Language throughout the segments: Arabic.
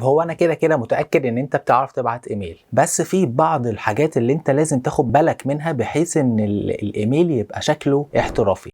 هو انا كده كده متاكد ان انت بتعرف تبعت ايميل، بس في بعض الحاجات اللي انت لازم تاخد بالك منها بحيث ان الايميل يبقى شكله احترافي.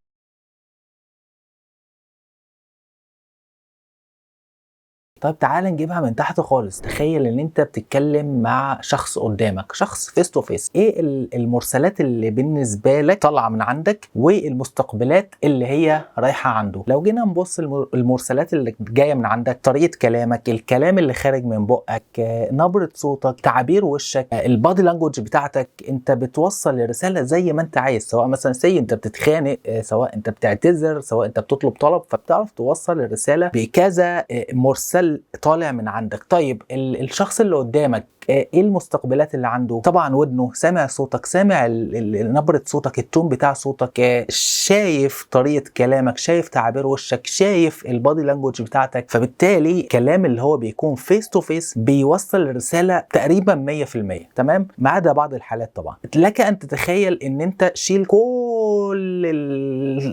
طيب تعالى نجيبها من تحت خالص. تخيل ان انت بتتكلم مع شخص قدامك، شخص فيس تو فيس. ايه المرسلات اللي بالنسبه لك طالعه من عندك والمستقبلات اللي هي رايحه عنده؟ لو جينا نبص المرسلات اللي جايه من عندك، طريقه كلامك، الكلام اللي خارج من بقك، نبره صوتك، تعابير وشك، البادي لانجوج بتاعتك، انت بتوصل الرساله زي ما انت عايز. سواء مثلا انت بتتخانق، سواء انت بتعتذر، سواء انت بتطلب طلب، فبتعرف توصل الرساله بكذا مرسل طالع من عندك. طيب الشخص اللي قدامك ايه المستقبلات اللي عنده؟ طبعا ودنه سامع صوتك، سامع نبرة صوتك، التون بتاع صوتك، شايف طريقة كلامك، شايف تعابير وشك، شايف البادي لانجوج بتاعتك. فبالتالي الكلام اللي هو بيكون فيس تو فيس بيوصل الرسالة تقريبا 100%، تمام، ما عدا بعض الحالات. طبعا لك ان تتخيل ان انت شيل كل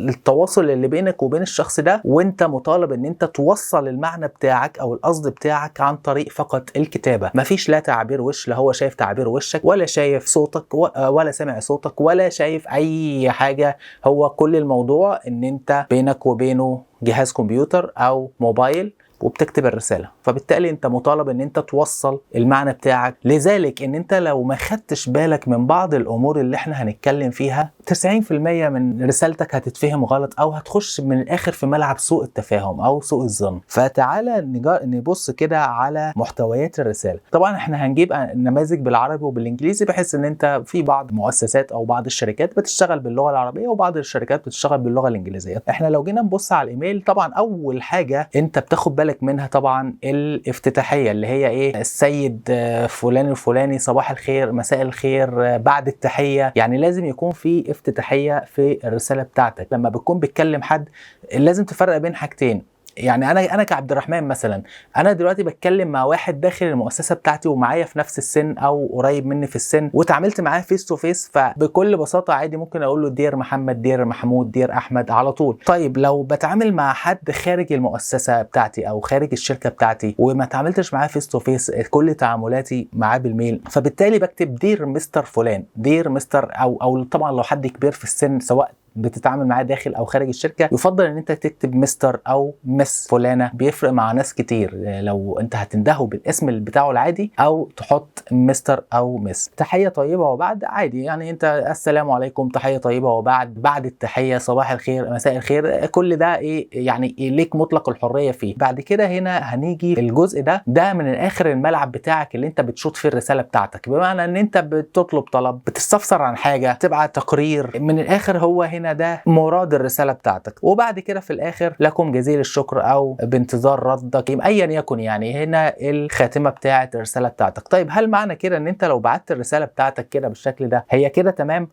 التواصل اللي بينك وبين الشخص ده، وانت مطالب ان انت توصل المعنى بتاعك او القصد بتاعك عن طريق فقط الكتابة. مفيش لا تعبير وش، لا هو شايف تعبير وشك ولا شايف صوتك ولا سامع صوتك ولا شايف اي حاجة. هو كل الموضوع ان انت بينك وبينه جهاز كمبيوتر او موبايل وبتكتب الرسالة. فبالتالي انت مطالب ان انت توصل المعنى بتاعك. لذلك ان انت لو ما خدتش بالك من بعض الامور اللي احنا هنتكلم فيها، 90% من رسالتك هتتفهم غلط او هتخش من الاخر في ملعب سوء التفاهم او سوء الظن. فتعالى نبص كده على محتويات الرسالة. طبعا احنا هنجيب نماذج بالعربي وبالانجليزي، بحيث ان انت في بعض مؤسسات او بعض الشركات بتشتغل باللغة العربية وبعض الشركات بتشتغل باللغة الانجليزية. احنا لو جينا نبص على الايميل، طبعا اول حاجة انت بتاخد بالك منها طبعا الافتتاحيه، اللي هي ايه؟ السيد فلان الفلاني، صباح الخير، مساء الخير، بعد التحيه. يعني لازم يكون في افتتاحيه في الرساله بتاعتك. لما بتكون بتكلم حد لازم تفرق بين حاجتين. يعني انا كعبد الرحمن مثلا، انا دلوقتي بتكلم مع واحد داخل المؤسسه بتاعتي ومعايا في نفس السن او قريب مني في السن، وتعاملت معاه فيس تو فيس، فبكل بساطه عادي ممكن اقول له دير محمد، دير محمود، دير احمد على طول. طيب لو بتعامل مع حد خارج المؤسسه بتاعتي او خارج الشركه بتاعتي وما تعاملتش معاه فيس تو فيس، كل تعاملاتي معاه بالميل، فبالتالي بكتب دير مستر فلان، دير مستر، او طبعا لو حد كبير في السن سواء بتتعامل معاه داخل او خارج الشركه، يفضل ان انت تكتب مستر او مس فلانه. بيفرق مع ناس كتير لو انت هتندهه بالاسم بتاعه العادي او تحط مستر او مس. تحيه طيبه وبعد عادي، يعني انت السلام عليكم، تحيه طيبه وبعد، بعد التحيه صباح الخير، مساء الخير، كل ده ايه يعني ليك مطلق الحريه فيه. بعد كده هنا هنيجي الجزء ده من الاخر الملعب بتاعك اللي انت بتشوط فيه الرساله بتاعتك، بمعنى ان انت بتطلب طلب، بتستفسر عن حاجه، تبعت تقرير. من الاخر هو هنا ده مراد الرساله بتاعتك. وبعد كده في الاخر لكم جزيل الشكر او بانتظار ردك، ايا يكن. يعني هنا الخاتمه بتاعه الرساله بتاعتك. طيب هل معنى كده ان انت لو بعت الرساله بتاعتك كده بالشكل ده هي كده تمام؟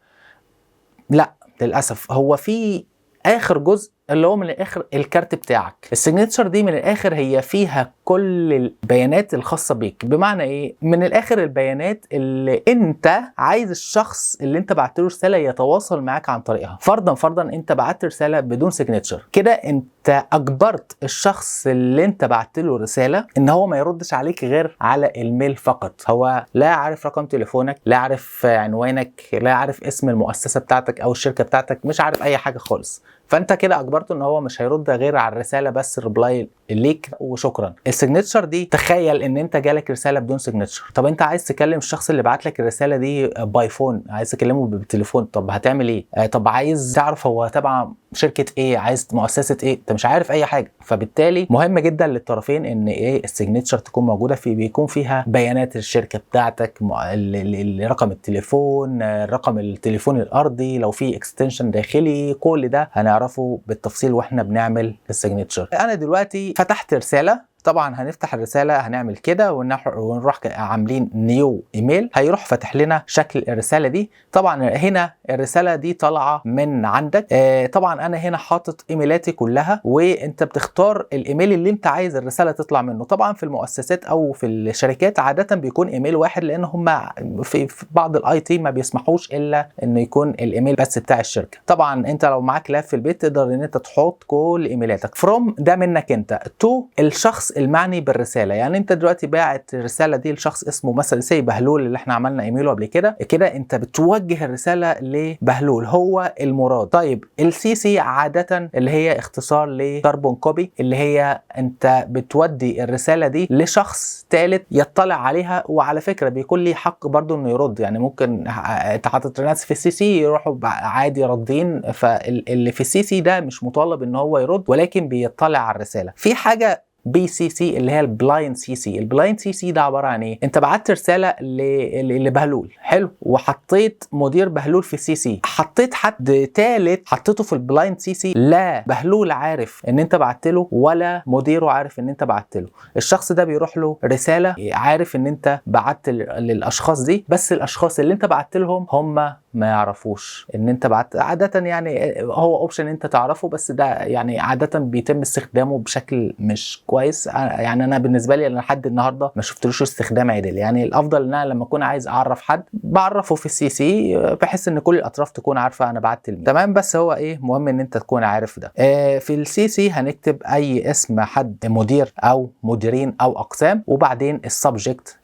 لا للاسف. هو في اخر جزء اللي هو من الاخر الكارت بتاعك، السيجنتشر دي من الاخر هي فيها كل البيانات الخاصه بيك. بمعنى ايه؟ من الاخر البيانات اللي انت عايز الشخص اللي انت بعت له رساله يتواصل معاك عن طريقها. فرضا انت بعت رساله بدون سيجنتشر، كده انت اجبرت الشخص اللي انت بعت له رساله ان هو ما يردش عليك غير على الميل فقط. هو لا عارف رقم تليفونك، لا عارف عنوانك، لا عارف اسم المؤسسه بتاعتك او الشركه بتاعتك، مش عارف اي حاجه خالص. فانت كده اجبرته ان هو مش هيرد غير على الرساله بس، ريبلاي ليك وشكرا. السيجنتشر دي، تخيل ان انت جالك رساله بدون سيجنتشر. طب انت عايز تكلم الشخص اللي بعت لك الرساله دي باي فون، عايز تكلمه بالتليفون، طب هتعمل ايه؟ طب عايز تعرف هو تبع شركه ايه، عايز مؤسسه ايه، انت مش عارف اي حاجه. فبالتالي مهم جدا للطرفين ان ايه السيجنتشر تكون موجوده فيه، بيكون فيها بيانات الشركه بتاعتك، رقم التليفون، رقم التليفون الارضي، لو في اكستنشن داخلي، كل ده هنعرفه بالتفصيل واحنا بنعمل السيجنتشر. انا دلوقتي فتحت رساله، طبعا هنفتح الرساله هنعمل كده ونروح عاملين نيو ايميل، هيروح فاتح لنا شكل الرساله دي. طبعا هنا الرساله دي طالعه من عندك. طبعا انا هنا حاطط ايميلاتي كلها، وانت بتختار الايميل اللي انت عايز الرساله تطلع منه. طبعا في المؤسسات او في الشركات عاده بيكون ايميل واحد، لان هم في بعض الاي تي ما بيسمحوش الا انه يكون الايميل بس بتاع الشركه. طبعا انت لو معاك لاب في البيت تقدر ان انت تحط كل ايميلاتك فروم ده منك انت تو الشخص المعني بالرساله. يعني انت دلوقتي باعت الرساله دي لشخص اسمه مثلا سي بهلول اللي احنا عملنا ايميله قبل كده، انت بتوجه الرساله لبهلول هو المراد. طيب السي سي عاده اللي هي اختصار لكربون كوبي، اللي هي انت بتودي الرساله دي لشخص ثالث يطلع عليها، وعلى فكره بيكون ليه حق برضو انه يرد. يعني ممكن انت حاطط ناس في السي سي يروحوا عادي ردين، فاللي في السي سي ده مش مطالب ان هو يرد، ولكن بيطلع على الرساله. في حاجه بي سي سي اللي هي البلايند سي سي. البلايند سي سي ده عباره عن ايه؟ انت بعت رساله لبهلول، حلو، وحطيت مدير بهلول في السي سي، حطيت حد ثالث حطيته في البلايند سي سي، لا بهلول عارف ان انت بعت له ولا مديره عارف ان انت بعت له. الشخص ده بيروح له رساله عارف ان انت بعت للاشخاص دي، بس الاشخاص اللي انت بعت لهم هم ما يعرفوش ان انت بعت. عاده يعني هو اوبشن انت تعرفه، بس ده يعني عاده بيتم استخدامه بشكل مش كويس. يعني انا بالنسبه لي انا لحد النهارده ما شفتلوش استخدام عدل. يعني الافضل ان انا لما اكون عايز اعرف حد بعرفه في السي سي، بحيث ان كل الاطراف تكون عارفه انا بعت لمين، تمام. بس هو ايه مهم ان انت تكون عارف ده. في السي سي هنكتب اي اسم حد، مدير او مديرين او اقسام، وبعدين السبجكت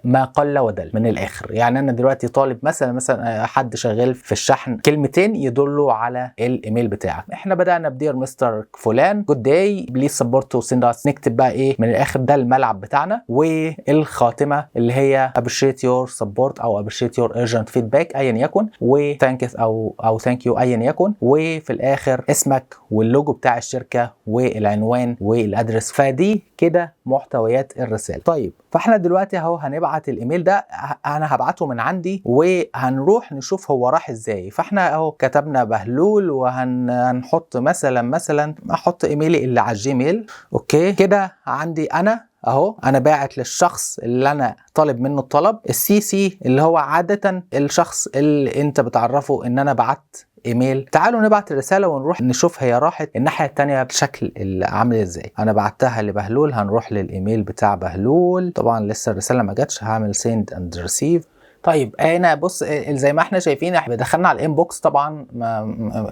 ما قل ودل من الاخر. يعني انا دلوقتي طالب مثلا حد شغال في الشحن، كلمتين يدلوا على الايميل بتاعك. احنا بدانا بدير مستر فلان جود داي بليز سبورت تو سند اس. نكتب بقى ايه من الاخر، ده الملعب بتاعنا، والخاتمه اللي هي appreciate your support او appreciate your urgent feedback ايا يكن، و thank او thank you ايا يكن، وفي الاخر اسمك واللوجو بتاع الشركه والعنوان والادرس. فدي كده محتويات الرساله. طيب فاحنا دلوقتي اهو هنبعت الايميل ده، انا هبعته من عندي وهنروح نشوف هو راح ازاي. فاحنا اهو كتبنا بهلول، وهنحط مثلا احط ايميلي اللي على الجيميل. اوكي كده عندي انا اهو، انا باعت للشخص اللي انا طالب منه الطلب. السي سي اللي هو عاده الشخص اللي انت بتعرفه ان انا بعت ايميل. تعالوا نبعت الرساله ونروح نشوف هي راحت الناحيه الثانيه بشكل عامل ازاي. انا بعتها لبهلول، هنروح للايميل بتاع بهلول. طبعا لسه الرساله ما جاتش، هعمل سيند اند ريسيف. طيب هنا بص زي ما احنا شايفين، احنا دخلنا على الانبوكس، طبعا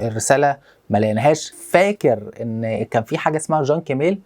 الرساله ما لقيناهاش. فاكر ان كان في حاجه اسمها جانك ميل،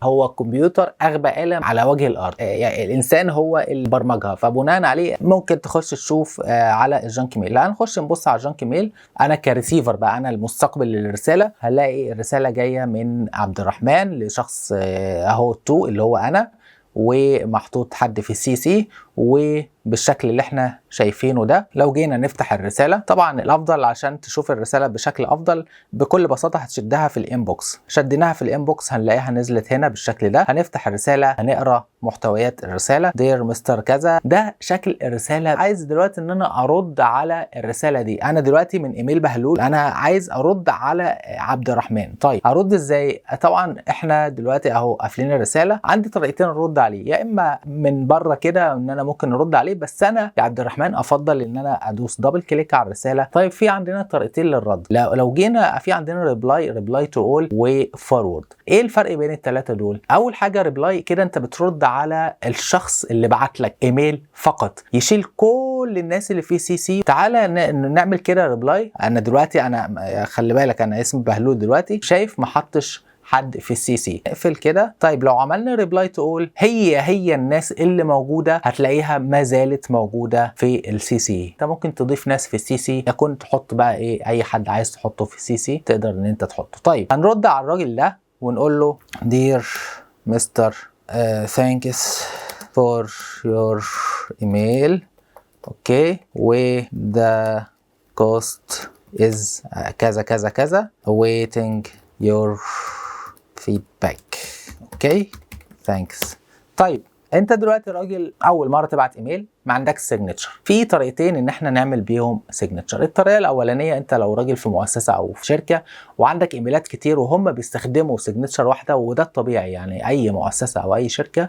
هو الكمبيوتر اغبى آلة على وجه الارض، يعني الانسان هو اللي برمجها، فبناء عليه ممكن تخش تشوف على الجانك ميل. لا هنخش نبص على الجانك ميل. انا كريسيفر بقى، انا المستقبل للرساله، هنلاقي الرساله جايه من عبد الرحمن لشخص اهو تو اللي هو انا، ومحطوط حد في السي سي وبالشكل اللي احنا شايفينه ده. لو جينا نفتح الرسالة، طبعا الافضل عشان تشوف الرسالة بشكل افضل بكل بساطة هتشدها في الانبوكس. شديناها في الانبوكس هنلاقيها نزلت هنا بالشكل ده. هنفتح الرسالة، هنقرا محتويات الرسالة. دير مستر كذا، ده شكل الرسالة. عايز دلوقتي ان انا ارد على الرسالة دي. انا دلوقتي من ايميل بهلول، انا عايز ارد على عبد الرحمن. طيب ارد ازاي؟ طبعا احنا دلوقتي اهو قافلين الرسالة. عندي طريقتين ارد عليه، يا اما من بره كده ان انا ممكن ارد عليه، بس انا يا عبد الرحمن افضل ان انا ادوس دبل كليك على الرساله. طيب في عندنا طريقتين للرد. لو جينا في عندنا ريبلاي تو اول وفورورد. ايه الفرق بين الثلاثه دول؟ اول حاجه ريبلاي كده انت بترد على الشخص اللي بعت لك ايميل فقط، يشيل كل الناس اللي في سي سي. تعالى نعمل كده ريبلاي. انا دلوقتي خلي بالك انا اسم بهلول دلوقتي، شايف ما حطش حد في السي سي. اقفل كده. طيب لو عملنا ريبلاي تو اول، هي الناس اللي موجوده هتلاقيها ما زالت موجوده في السي سي. انت ممكن تضيف ناس في السي سي، يكون تحط بقى ايه اي حد عايز تحطه في السي سي تقدر ان انت تحطه. طيب هنرد على الراجل ده ونقول له دير مستر thanks for your email. اوكي وده cost is كذا كذا كذا waiting your feedback. اوكي ثانكس. طيب انت دلوقتي راجل اول مره تبعت ايميل ما عندكش سيجنتشر. في طريقتين ان احنا نعمل بيهم سيجنتشر. الطريقه الاولانيه، انت لو راجل في مؤسسه او في شركه وعندك ايميلات كتير وهم بيستخدموا سيجنتشر واحده، وده الطبيعي. يعني اي مؤسسه او اي شركه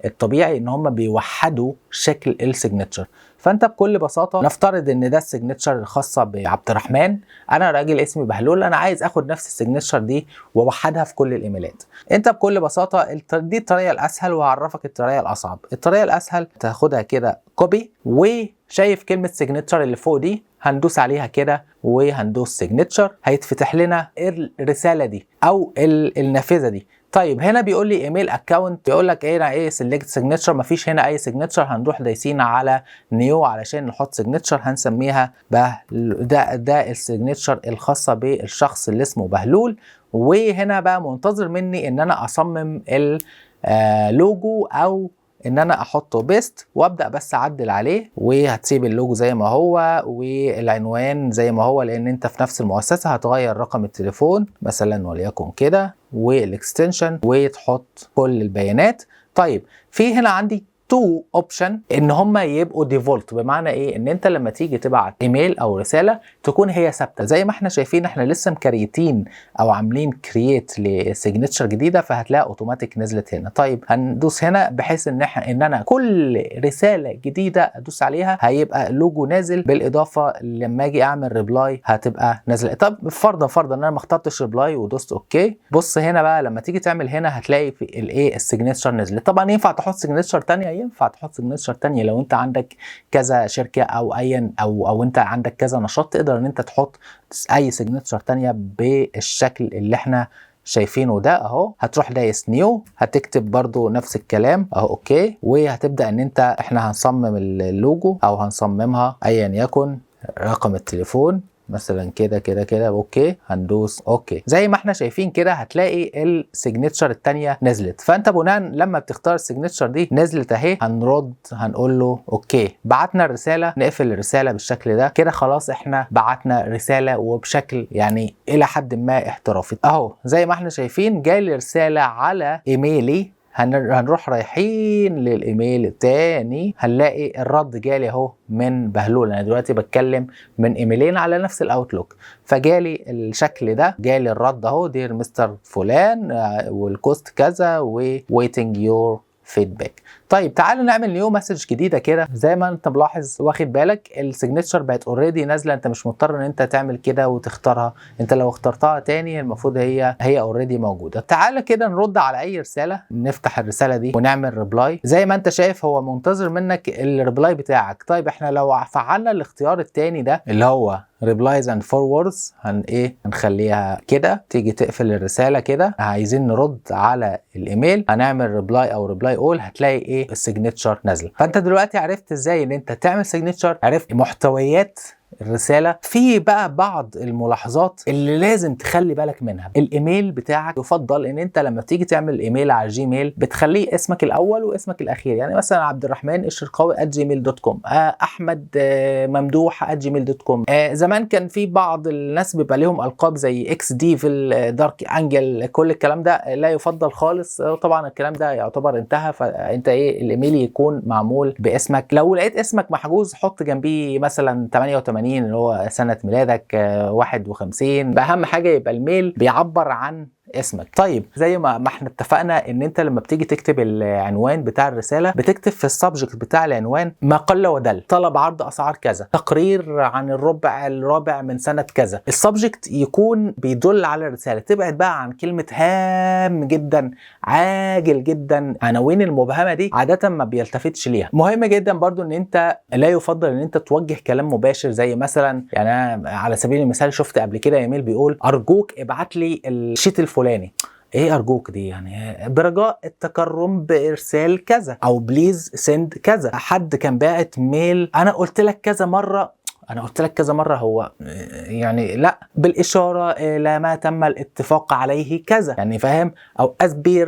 الطبيعي ان هم بيوحدوا شكل السيجنتشر. فانت بكل بساطه نفترض ان ده السيجنتشر الخاصه بعبد الرحمن، انا راجل اسمي بهلول، انا عايز اخد نفس السيجنتشر دي واوحدها في كل الايميلات. انت بكل بساطه دي الطريقه الاسهل، وهعرفك الطريقه الاصعب. الطريقه الاسهل تاخدها كده كوبي، وشايف كلمه سيجنتشر اللي فوق دي هندوس عليها كده وهندوس سيجنتشر، هيتفتح لنا الرساله دي او النافذه دي. طيب هنا بيقول لي ايميل اكونت، بيقول لك ايه سيلكت سيجنتشر، مفيش هنا اي سيجنتشر. هنروح دايسين على نيو علشان نحط سيجنتشر، هنسميها ده السيجنتشر الخاصه بالشخص اللي اسمه بهلول. وهنا بقى منتظر مني ان انا اصمم اللوجو او ان انا احطه بيست، وابدا بس اعدل عليه. وهتسيب اللوجو زي ما هو والعنوان زي ما هو، لان انت في نفس المؤسسه. هتغير رقم التليفون مثلا وليكن كده، والاكستنشن، وتحط كل البيانات. طيب في هنا عندي تو اوبشن ان هم يبقوا ديفولت، بمعنى ايه؟ ان انت لما تيجي تبعت ايميل او رساله تكون هي ثابته. زي ما احنا شايفين احنا لسه مكريتين او عاملين كرييت لسيجنتشر جديده، فهتلاقي اوتوماتيك نزلت هنا. طيب هندوس هنا بحيث ان انا كل رساله جديده ادوس عليها هيبقى اللوجو نازل، بالاضافه لما اجي اعمل ريبلاي هتبقى نازله. طب فرضا ان انا ما اخترتش ريبلاي ودوست اوكي، بص هنا بقى لما تيجي تعمل هنا هتلاقي في الايه السيجنتشر نزلت. طبعا ينفع تحط سيجنتشر ثانيه، ينفع تحط سيجنتشر تانية لو انت عندك كذا شركة او ايا او انت عندك كذا نشاط، تقدر ان انت تحط اي سيجنتشر تانية بالشكل اللي احنا شايفينه ده اهو. هتروح دايس نيو، هتكتب برضو نفس الكلام اهو اوكي، وهتبدأ ان انت احنا هنصمم اللوجو او هنصممها ايا يكن، رقم التليفون مثلا كده كده كده اوكي، هندوس اوكي. زي ما احنا شايفين كده هتلاقي السيجنتشر الثانيه نزلت. فانت بناء لما بتختار السيجنتشر دي نزلت اهي، هنرد هنقول له اوكي. بعتنا الرساله، نقفل الرساله بالشكل ده كده. خلاص احنا بعتنا رساله وبشكل يعني الى حد ما احترافي اهو. زي ما احنا شايفين جالي رساله على ايميلي، هنروح رايحين للايميل التاني، هنلاقي الرد جالي اهو من بهلول. انا دلوقتي بتكلم من ايميلين على نفس الاوتلوك، فجالي الشكل ده، جالي الرد اهو دير مستر فلان والكوست كذا وويتنج يور فيدباك. طيب تعالوا نعمل نيو مسج جديده كده. زي ما انت ملاحظ واخد بالك السيجنتشر بقت اوريدي نازله، انت مش مضطر ان انت تعمل كده وتختارها. انت لو اخترتها تاني المفروض هي اوريدي موجوده. تعالى كده نرد على اي رساله، نفتح الرساله دي ونعمل ريبلاي. زي ما انت شايف هو منتظر منك الريبلاي بتاعك. طيب احنا لو فعلنا الاختيار التاني ده اللي هو replies and forwards، هنخليها كده. تيجي تقفل الرساله كده، عايزين نرد على الايميل، هنعمل ريبلاي او ريبلاي اول، هتلاقي ايه السيجنتشر نازله. فانت دلوقتي عرفت ازاي ان انت تعمل سيجنتشر، عرفت محتويات الرسالة. في بقى بعض الملاحظات اللي لازم تخلي بالك منها. الايميل بتاعك يفضل ان انت لما تيجي تعمل ايميل على جيميل بتخليه اسمك الاول واسمك الاخير. يعني مثلا عبد الرحمن الشرقاوي @gmail.com، احمد ممدوح @gmail.com. زمان كان في بعض الناس بيبقى لهم القاب زي اكس دي في الدارك انجل، كل الكلام ده لا يفضل خالص. طبعا الكلام ده يعتبر انتهى. فانت الايميل يكون معمول باسمك. لو لقيت اسمك محجوز حط جنبيه مثلا 88 اللي هو سنة ميلادك، 51. اهم حاجة يبقى الميل بيعبر عن اسمك. طيب زي ما احنا اتفقنا ان انت لما بتيجي تكتب العنوان بتاع الرساله بتكتب في السبجكت بتاع العنوان ما قل ودل، طلب عرض اسعار كذا، تقرير عن الرابع من سنه كذا. السبجكت يكون بيدل على الرساله. تبعد بقى عن كلمه هام جدا، عاجل جدا. عناوين المبهمه دي عاده ما بيلتفتش ليها. مهم جدا برضو ان انت لا يفضل ان انت توجه كلام مباشر، زي مثلا يعني انا على سبيل المثال شفت قبل كده ايميل بيقول ارجوك ابعت لي الشيت الفلاني. ايه ارجوك دي؟ يعني برجاء التكرم بارسال كذا، او بليز سند كذا. حد كان باعت ميل انا قلت لك كذا مره، هو يعني لا، بالاشاره الى ما تم الاتفاق عليه كذا، يعني فاهم؟ او as per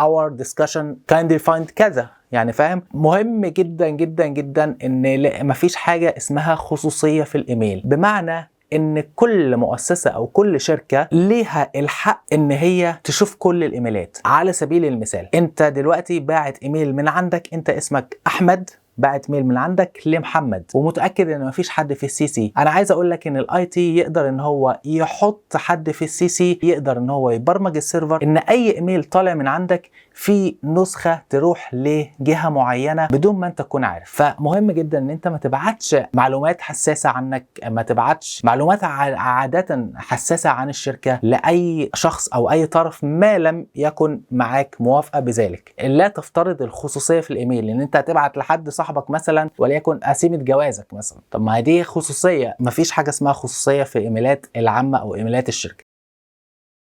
our discussion kindly find كذا، يعني فاهم؟ مهم جدا جدا جدا ان مفيش حاجه اسمها خصوصيه في الايميل، بمعنى ان كل مؤسسة او كل شركة ليها الحق ان هي تشوف كل الايميلات. على سبيل المثال انت دلوقتي باعت ايميل من عندك، انت اسمك احمد، بعت ميل من عندك لمحمد ومتاكد ان مفيش حد في السي سي. انا عايز اقول لك ان الاي تي يقدر ان هو يحط حد في السي سي، يقدر ان هو يبرمج السيرفر ان اي ايميل طالع من عندك في نسخه تروح لجهه معينه بدون ما انت تكون عارف. فمهم جدا ان انت ما تبعتش معلومات حساسه عنك، ما تبعتش معلومات عاده حساسه عن الشركه لاي شخص او اي طرف ما لم يكن معاك موافقه بذلك. لا تفترض الخصوصيه في الايميل، ان انت هتبعت لحد صاحبك مثلا وليكن قسيمه جوازك مثلا، طب ما دي خصوصيه. مفيش حاجه اسمها خصوصيه في الايميلات العامه او ايميلات الشركه.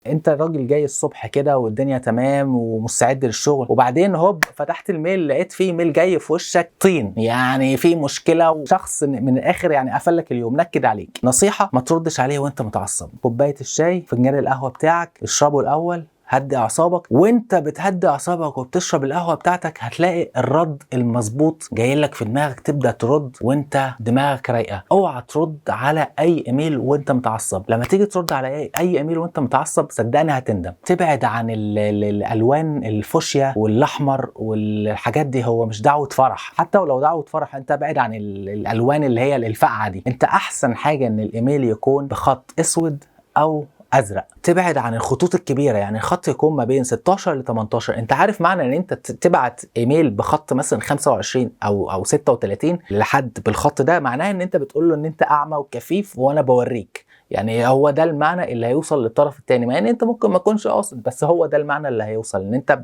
انت الراجل جاي الصبح كده والدنيا تمام ومستعد للشغل، وبعدين هوب فتحت الميل لقيت فيه ميل جاي في وشك طين، يعني في مشكله وشخص من الاخر يعني قفل لك اليوم، نكد عليك. نصيحه: ما تردش عليه وانت متعصب. كوبايه الشاي، فنجان القهوه بتاعك، اشربه الاول، هدي اعصابك. وانت بتهدي اعصابك وبتشرب القهوه بتاعتك هتلاقي الرد المظبوط جاي لك في دماغك، تبدا ترد وانت دماغك رايقه. اوعى ترد على اي ايميل وانت متعصب. لما تيجي ترد على اي ايميل وانت متعصب صدقني هتندم. تبعد عن الالوان الفوشيا والاحمر والحاجات دي، هو مش دعوه فرح. حتى ولو دعوه فرح انت ابعد عن الالوان اللي هي الفاقعه دي. انت احسن حاجه ان الايميل يكون بخط اسود او ازرق. تبعد عن الخطوط الكبيره، يعني الخط يكون ما بين 16 ل 18. انت عارف معنى ان انت تبعت ايميل بخط مثلا 25 او 36 لحد بالخط ده؟ معناه ان انت بتقول له ان انت اعمى وكفيف وانا بوريك. يعني هو ده المعنى اللي هيوصل للطرف الثاني، مع ان انت ممكن ما تكونش قاصد، بس هو ده المعنى اللي هيوصل، ان انت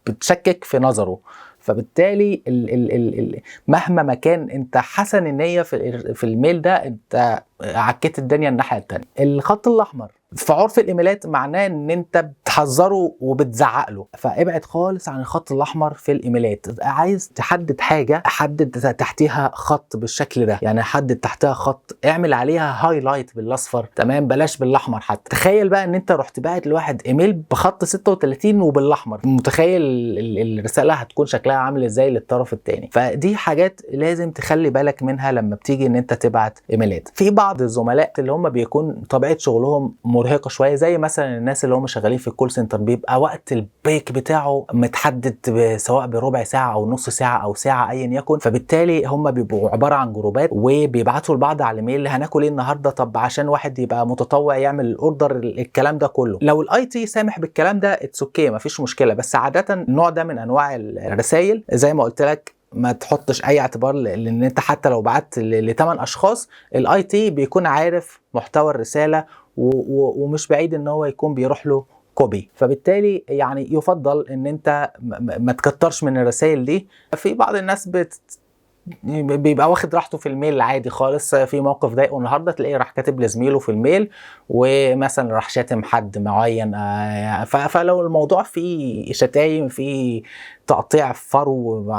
بتشكك في نظره. فبالتالي مهما ما كان انت حسن النيه في الميل ده، انت عكيت الدنيا الناحيه الثانيه. الخط الاحمر في عرف الايميلات معناه ان انت بتحذره وبتزعق له، فابعد خالص عن الخط الاحمر في الايميلات. عايز تحدد حاجه، حدد تحتيها خط بالشكل ده، يعني حدد تحتها خط، اعمل عليها هايلايت بالاصفر، تمام، بلاش بالاحمر. حتى تخيل بقى ان انت رحت باعت لواحد ايميل بخط 36 وبالاحمر، متخيل الرساله هتكون شكلها عامل ازاي للطرف الثاني؟ فدي حاجات لازم تخلي بالك منها لما بتيجي ان انت تبعت ايميلات. في بعض الزملاء اللي هم بيكون طبيعه شغلهم مرهقه شويه، زي مثلا الناس اللي هم شغالين في الكول سنتر، بيبقى وقت البريك بتاعه متحدد سواء بربع ساعه او نص ساعه او ساعه ايا يكن، فبالتالي هم بيبقوا عباره عن جروبات وبيبعتوا لبعض على الايميل هناكل ايه النهارده، طب عشان واحد يبقى متطوع يعمل الاوردر، الكلام ده كله. لو الاي تي سامح بالكلام ده اتس اوكي، مفيش مشكله. بس عاده النوع ده من انواع الرسائل زي ما قلت لك ما تحطش اي اعتبار، لان انت حتى لو بعت ل8 اشخاص الاي تي بيكون عارف محتوى الرساله ومش بعيد ان هو يكون بيروح له كوبي. فبالتالي يعني يفضل ان انت ما تكترش من الرسائل دي. في بعض الناس بيبقى واخد راحته في الميل عادي خالص، في موقف ضايقه النهارده تلاقيه راح كاتب لزميله في الميل ومثلا راح شاتم حد معين، فلو الموضوع فيه شتايم، فيه تقطيع فرو،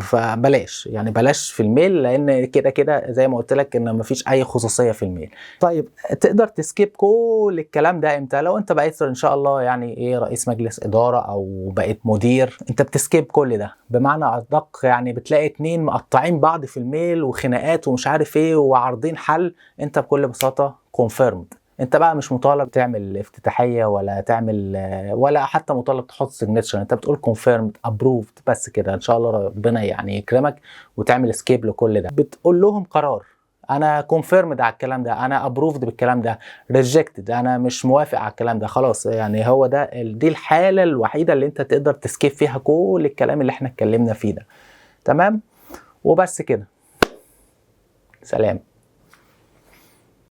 فبلاش، يعني بلاش في الميل، لان كده كده زي ما قلت لك ان مفيش اي خصوصيه في الميل. طيب تقدر تسكيب كل الكلام ده امتى؟ لو انت بقيت ان شاء الله يعني ايه رئيس مجلس اداره او بقيت مدير، انت بتسكيب كل ده. بمعنى ادق يعني بتلاقي اتنين مقطعين بعض في الميل وخناقات ومش عارف ايه وعارضين حل، انت بكل بساطه كونفيرمد. انت بقى مش مطالب تعمل افتتاحيه ولا تعمل ولا حتى مطالب تحط سيجنتشر، انت بتقول كونفيرمد ابروفد بس كده، ان شاء الله ربنا يعني يكرمك وتعمل سكيب لكل ده. بتقول لهم قرار: انا كونفيرمد على الكلام ده، انا ابروفد بالكلام ده، ريجكتد انا مش موافق على الكلام ده، خلاص. يعني هو ده دي الحاله الوحيده اللي انت تقدر تسكيب فيها كل الكلام اللي احنا اتكلمنا فيه ده. تمام، وبس كده. سلام.